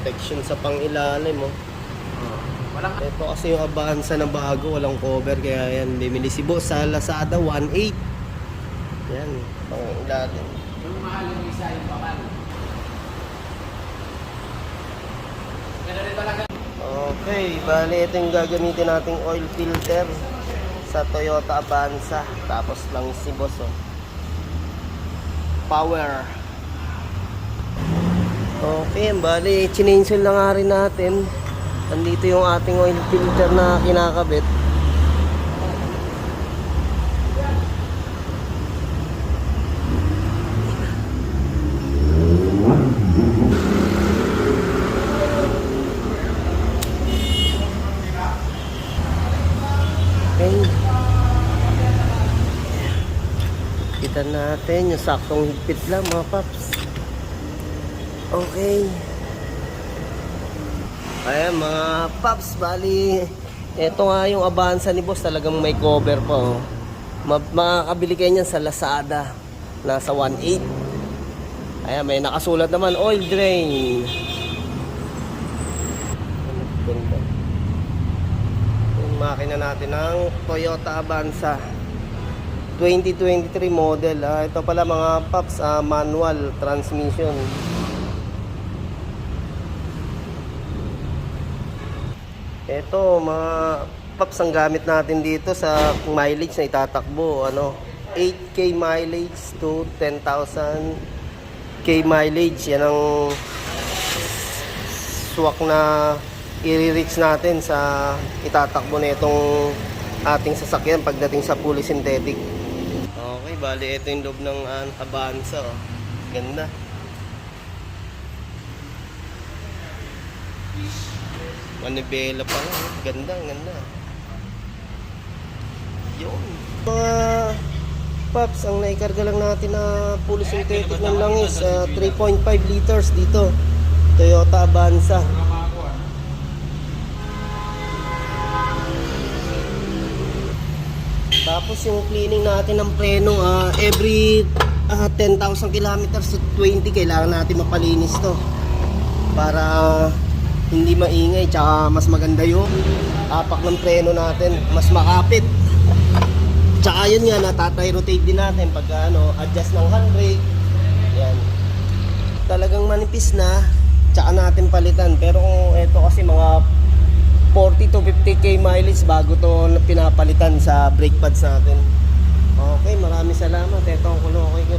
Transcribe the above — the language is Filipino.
protection sa pangilalim mo. Ito kasi yung Avanza na bago, walang cover, kaya yan bimili si boss sa Lazada 1.8. Yan, pangilalim. Yung mahal yung isa yung bakal. Ganda rin talaga. Okay, bali ito yung gagamitin nating oil filter sa Toyota Avanza. Tapos lang si boss, oh. Power. Okay, bali chininsel na nga rin natin. Andito yung ating oil filter na kinakabit. Okay. Kita natin yung saktong higpit lang, mga paps. Okay. Ayan mga paps, bali ito nga yung Avanza ni boss, talagang may cover pa, oh. Makakabili kayo niyan sa Lazada. Nasa 1.8. Ayan, may nakasulat naman, oil drain. Ganda. Yung makina natin ng Toyota Avanza 2023 model. Ito pala mga paps, manual transmission. Ito mga paps, ang gamit natin dito sa mileage na itatakbo, 8k mileage to 10,000 k mileage. Yan ang swak na i-reach natin sa itatakbo na itong ating sasakyan pagdating sa fully synthetic. Okay, bali ito yung loob ng Avanza, oh. Ganda. Manibela pa lang, oh. Ganda, ganda. Yun. Mga paps, ang naikarga lang natin na fully synthetic ng langis, 3.5 liters dito. Toyota Avanza. Tapos yung cleaning natin ng preno, every 10,000 kilometers to 20 kailangan natin mapalinis to para hindi maingay, tsaka mas maganda yung apak ng preno natin, mas makapit. Tsaka yun nga, natatay rotate din natin pag adjust ng handbrake. Yan, talagang manipis na, tsaka natin palitan. Pero kung ito kasi mga 40 to 50k mileage bago to pinapalitan sa brake pads natin. Okay, maraming salamat. Ito ang kulo. Okay,